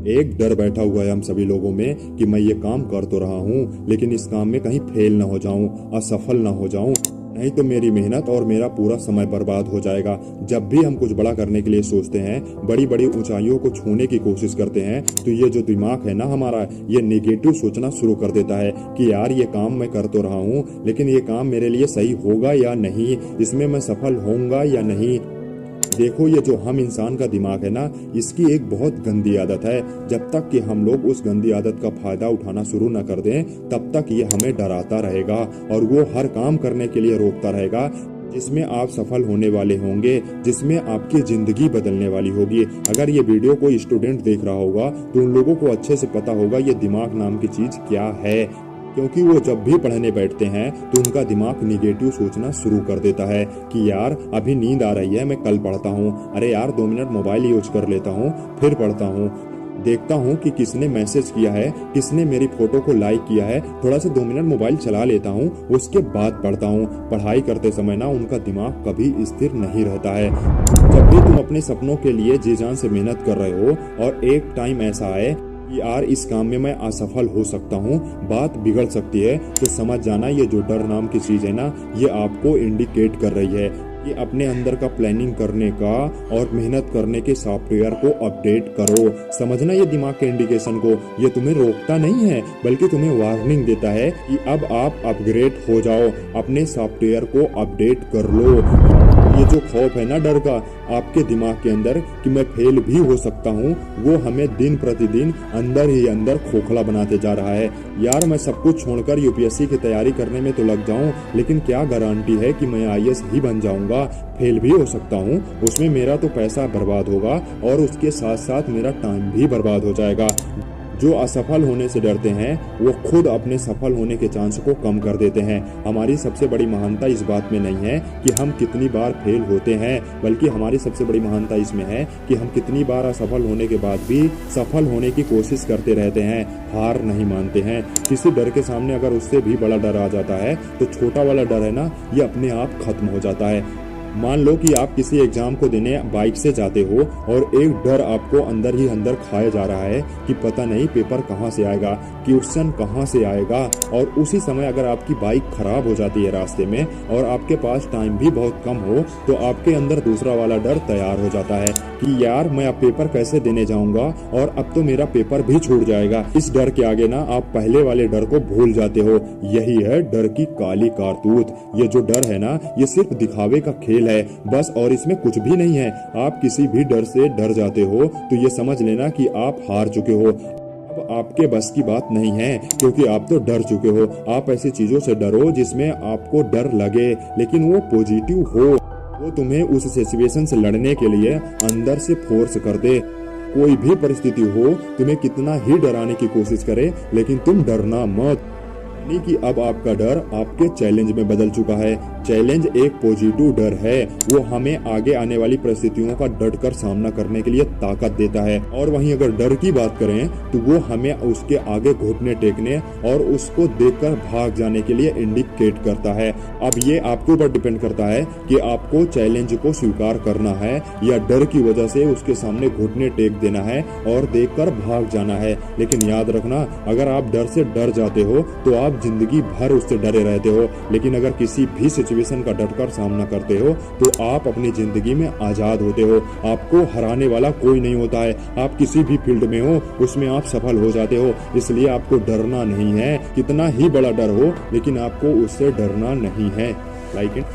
एक डर बैठा हुआ है हम सभी लोगों में कि मैं ये काम कर तो रहा हूँ, लेकिन इस काम में कहीं फेल ना हो जाऊं, असफल ना हो जाऊं, नहीं तो मेरी मेहनत और मेरा पूरा समय बर्बाद हो जाएगा। जब भी हम कुछ बड़ा करने के लिए सोचते हैं, बड़ी बड़ी ऊंचाइयों को छूने की कोशिश करते हैं, तो ये जो दिमाग है ना हमारा, ये नेगेटिव सोचना शुरू कर देता है कि यार ये काम मैं कर तो रहा हूँ, लेकिन ये काम मेरे लिए सही होगा या नहीं, इसमें मैं सफल होऊंगा या नहीं। देखो, ये जो हम इंसान का दिमाग है ना, इसकी एक बहुत गंदी आदत है। जब तक कि हम लोग उस गंदी आदत का फायदा उठाना शुरू न कर दें, तब तक ये हमें डराता रहेगा और वो हर काम करने के लिए रोकता रहेगा जिसमें आप सफल होने वाले होंगे, जिसमें आपकी जिंदगी बदलने वाली होगी। अगर ये वीडियो कोई स्टूडेंट देख रहा होगा तो उन लोगों को अच्छे से पता होगा ये दिमाग नाम की चीज क्या है, क्योंकि वो जब भी पढ़ने बैठते हैं तो उनका दिमाग निगेटिव सोचना शुरू कर देता है कि यार अभी नींद आ रही है, मैं कल पढ़ता हूँ, अरे यार 2 मिनट मोबाइल यूज कर लेता हूँ, फिर पढ़ता हूँ, देखता हूँ कि किसने मैसेज किया है, किसने मेरी फोटो को लाइक किया है, थोड़ा सा 2 मिनट मोबाइल चला लेता हूँ, उसके बाद पढ़ता हूँ। पढ़ाई करते समय ना उनका दिमाग कभी स्थिर नहीं रहता है। जब भी तुम अपने सपनों के लिए जी जान से मेहनत कर रहे हो और एक टाइम ऐसा आए यार इस काम में मैं असफल हो सकता हूँ, बात बिगड़ सकती है, तो समझ जाना ये जो डर नाम की चीज है ना, ये आपको इंडिकेट कर रही है कि अपने अंदर का प्लानिंग करने का और मेहनत करने के सॉफ्टवेयर को अपडेट करो। समझना ये दिमाग के इंडिकेशन को, ये तुम्हें रोकता नहीं है बल्कि तुम्हें वार्निंग देता है कि अब आप अपग्रेड हो जाओ, अपने सॉफ्टवेयर को अपडेट कर लो। ये जो खौफ है ना डर का आपके दिमाग के अंदर कि मैं फेल भी हो सकता हूँ, वो हमें दिन प्रतिदिन अंदर ही अंदर खोखला बनाते जा रहा है। यार मैं सब कुछ छोड़कर यूपीएससी की तैयारी करने में तो लग जाऊं, लेकिन क्या गारंटी है कि मैं आईएएस ही बन जाऊंगा? फेल भी हो सकता हूँ, उसमें मेरा तो पैसा बर्बाद होगा और उसके साथ साथ मेरा टाइम भी बर्बाद हो जाएगा। जो असफल होने से डरते हैं वो खुद अपने सफल होने के चांस को कम कर देते हैं। हमारी सबसे बड़ी महानता इस बात में नहीं है कि हम कितनी बार फेल होते हैं, बल्कि हमारी सबसे बड़ी महानता इसमें है कि हम कितनी बार असफल होने के बाद भी सफल होने की कोशिश करते रहते हैं, हार नहीं मानते हैं। किसी डर के सामने अगर उससे भी बड़ा डर आ जाता है तो छोटा वाला डर है ना, ये अपने आप खत्म हो जाता है। मान लो कि आप किसी एग्जाम को देने बाइक से जाते हो और एक डर आपको अंदर ही अंदर खाया जा रहा है कि पता नहीं पेपर कहाँ से आएगा, क्वेश्चन कहाँ से आएगा, और उसी समय अगर आपकी बाइक खराब हो जाती है रास्ते में और आपके पास टाइम भी बहुत कम हो, तो आपके अंदर दूसरा वाला डर तैयार हो जाता है कि यार मैं अब पेपर कैसे देने जाऊंगा और अब तो मेरा पेपर भी छूट जाएगा। इस डर के आगे ना आप पहले वाले डर को भूल जाते हो। यही है डर की काली कारतूत। ये जो डर है ना, ये सिर्फ दिखावे का खेल है बस, और इसमें कुछ भी नहीं है। आप किसी भी डर से डर जाते हो तो ये समझ लेना कि आप हार चुके हो। अब आपके बस की बात नहीं है, क्योंकि आप तो डर चुके हो। आप ऐसी चीजों से डरो जिसमें आपको डर लगे लेकिन वो पॉजिटिव हो, वो तुम्हें उस सिचुएशन से लड़ने के लिए अंदर से फोर्स कर दे। कोई भी परिस्थिति हो, तुम्हें कितना ही डराने की कोशिश करे, लेकिन तुम डरना मत। यानी कि अब आपका डर आपके चैलेंज में बदल चुका है। चैलेंज एक पॉजिटिव डर है, वो हमें आगे आने वाली परिस्थितियों का डटकर सामना करने के लिए ताकत देता है। और वहीं अगर डर की बात करें तो वो हमें उसके आगे घुटने टेकने और उसको देखकर भाग जाने के लिए इंडिकेट करता है। अब ये आपके ऊपर डिपेंड करता है कि आपको चैलेंज को स्वीकार करना है या डर की वजह से उसके सामने घुटने टेक देना है और देखकर भाग जाना है। लेकिन याद रखना, अगर आप डर से डर जाते हो तो आप जिंदगी भर उससे डरे रहते हो, लेकिन अगर किसी भी सिचुएशन का डटकर सामना करते हो तो आप अपनी जिंदगी में आजाद होते हो। आपको हराने वाला कोई नहीं होता है। आप किसी भी फील्ड में हो उसमें आप सफल हो जाते हो। इसलिए आपको डरना नहीं है, कितना ही बड़ा डर हो लेकिन आपको उससे डरना नहीं है। Like it.